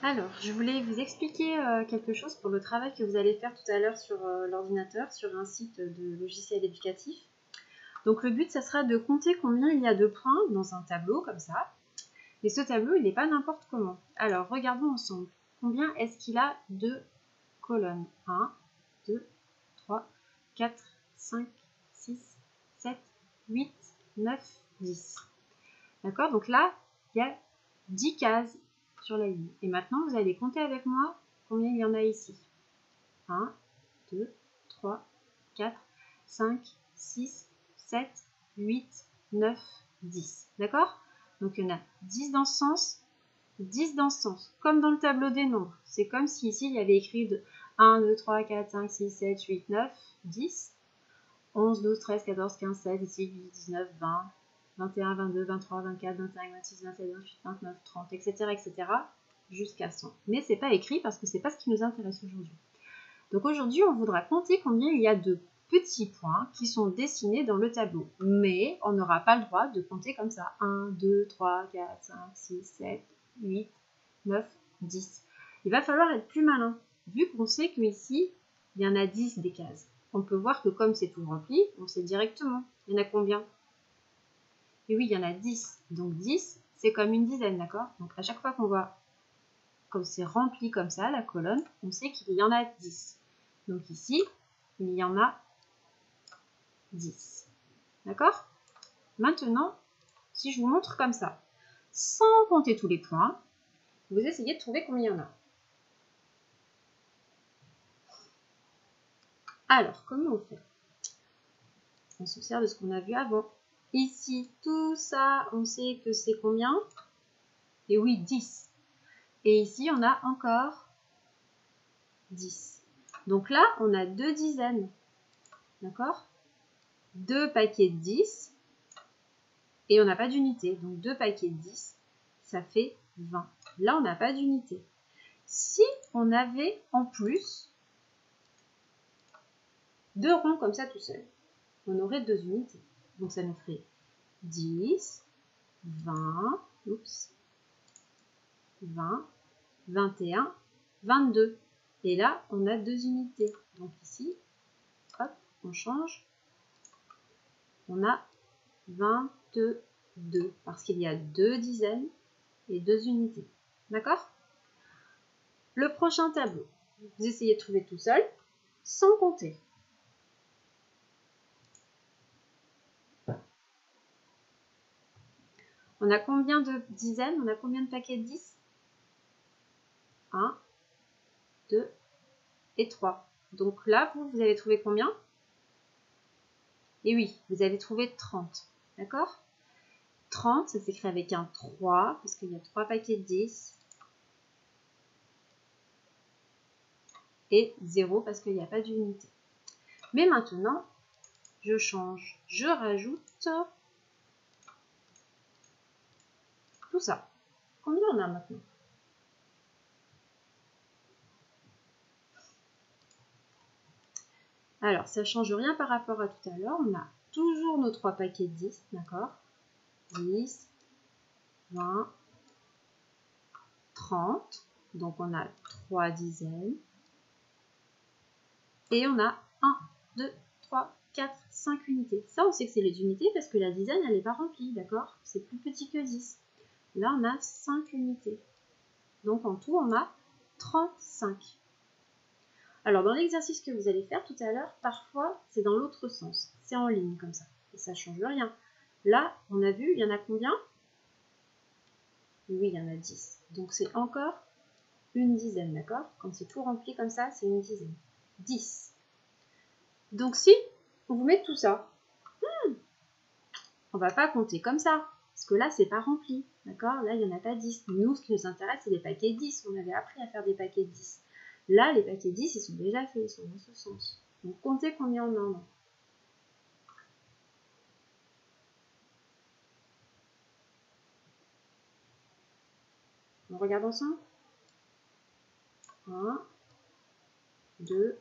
Alors, je voulais vous expliquer quelque chose pour le travail que vous allez faire tout à l'heure sur l'ordinateur, sur un site de logiciel éducatif. Donc le but, ça sera de compter combien il y a de points dans un tableau, comme ça. Mais ce tableau, il n'est pas n'importe comment. Alors, regardons ensemble. Combien est-ce qu'il a de colonnes? 1, 2, 3, 4, 5, 6, 7, 8, 9, 10. D'accord? Donc là, il y a 10 cases sur la ligne. Et maintenant, vous allez compter avec moi combien il y en a ici. 1, 2, 3, 4, 5, 6, 7, 8, 9, 10. D'accord? Donc il y en a 10 dans ce sens, 10 dans ce sens, comme dans le tableau des nombres. C'est comme si ici, il y avait écrit 1, 2, 3, 4, 5, 6, 7, 8, 9, 10. 11, 12, 13, 14, 15, 16, 17, 18, 19, 20, 21, 22, 23, 24, 25, 26, 27, 28, 29, 30, etc., etc., jusqu'à 100. Mais ce n'est pas écrit parce que ce n'est pas ce qui nous intéresse aujourd'hui. Donc aujourd'hui, on voudra compter combien il y a de petits points qui sont dessinés dans le tableau. Mais on n'aura pas le droit de compter comme ça. 1, 2, 3, 4, 5, 6, 7, 8, 9, 10. Il va falloir être plus malin, vu qu'on sait qu'ici, il y en a 10 des cases. On peut voir que comme c'est tout rempli, on sait directement. Il y en a combien? Et oui, il y en a 10. Donc 10, c'est comme une dizaine, d'accord? Donc à chaque fois qu'on voit comme c'est rempli comme ça, la colonne, on sait qu'il y en a 10. Donc ici, il y en a 10. D'accord? Maintenant, si je vous montre comme ça, sans compter tous les points, vous essayez de trouver combien il y en a. Alors, comment on fait? On se sert de ce qu'on a vu avant. Ici, tout ça, on sait que c'est combien? Et oui, 10. Et ici, on a encore 10. Donc là, on a 2 dizaines. D'accord? 2 paquets de 10. Et on n'a pas d'unité. Donc 2 paquets de 10, ça fait 20. Là, on n'a pas d'unité. Si on avait en plus 2 ronds comme ça tout seul, on aurait 2 unités. Donc ça nous ferait 10, 20, 20, 21, 22. Et là, on a 2 unités. Donc ici, hop, on change. On a 22. Parce qu'il y a 2 dizaines et 2 unités. D'accord? Le prochain tableau, vous essayez de trouver tout seul, sans compter. On a combien de dizaines? On a combien de paquets de 10? 1, 2 et 3. Donc là, vous avez trouvé combien? Et oui, vous avez trouvé 30. D'accord? 30, ça s'écrit avec un 3, parce qu'il y a 3 paquets de 10. Et 0, parce qu'il n'y a pas d'unité. Mais maintenant, je change. Je rajoute tout ça. Combien on a maintenant? Alors, ça ne change rien par rapport à tout à l'heure. On a toujours nos 3 paquets de 10, d'accord? 10, 20, 30. Donc, on a 3 dizaines. Et on a 1, 2, 3, 4, 5 unités. Ça, on sait que c'est les unités parce que la dizaine, elle n'est pas remplie, d'accord? C'est plus petit que 10. Là, on a 5 unités. Donc, en tout, on a 35. Alors, dans l'exercice que vous allez faire tout à l'heure, parfois, c'est dans l'autre sens. C'est en ligne, comme ça. Et ça ne change rien. Là, on a vu, il y en a combien? Oui, il y en a 10. Donc, c'est encore une dizaine, d'accord? Quand c'est tout rempli comme ça, c'est une dizaine. 10. Donc, si on vous met tout ça, on ne va pas compter comme ça. Parce que là, c'est pas rempli. D'accord? Là, il n'y en a pas 10. Nous, ce qui nous intéresse, c'est les paquets de 10. On avait appris à faire des paquets de 10. Là, les paquets de 10, ils sont déjà faits. Ils sont dans ce sens. Donc, comptez combien on en a. On regarde ensemble. 1, 2,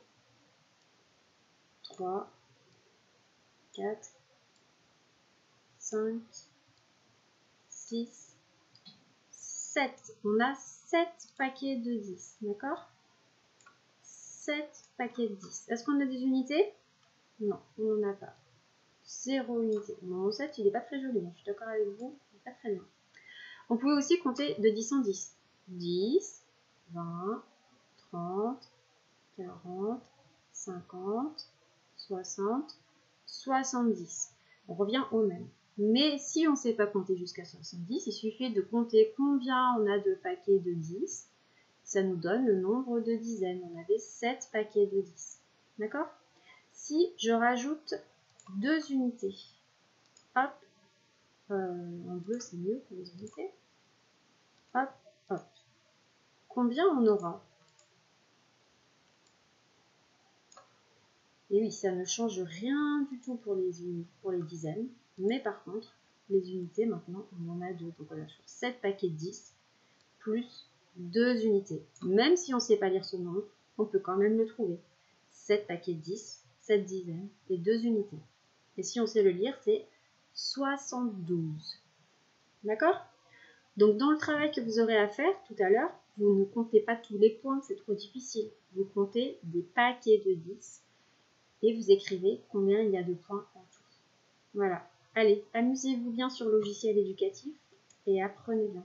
3, 4, 5, 6, 7. On a 7 paquets de 10, d'accord? 7 paquets de 10. Est-ce qu'on a des unités? Non, on n'en a pas. 0 unité. Mon 7, il n'est pas très joli, je suis d'accord avec vous, il n'est pas très bien. On pouvait aussi compter de 10 en 10. 10, 20, 30, 40, 50, 60, 70. On revient au même. Mais si on ne sait pas compter jusqu'à 70, il suffit de compter combien on a de paquets de 10. Ça nous donne le nombre de dizaines. On avait 7 paquets de 10. D'accord? Si je rajoute 2 unités, hop, en bleu c'est mieux que les unités, hop, hop, combien on aura? Et oui, ça ne change rien du tout pour les dizaines, mais par contre, les unités, maintenant, on en a 2. Donc on a sur 7 paquets de 10, plus 2 unités. Même si on ne sait pas lire ce nombre, on peut quand même le trouver. 7 paquets de 10, 7 dizaines et 2 unités. Et si on sait le lire, c'est 72. D'accord? Donc dans le travail que vous aurez à faire tout à l'heure, vous ne comptez pas tous les points, c'est trop difficile. Vous comptez des paquets de 10 et vous écrivez combien il y a de points en tout. Voilà. Allez, amusez-vous bien sur le logiciel éducatif et apprenez bien.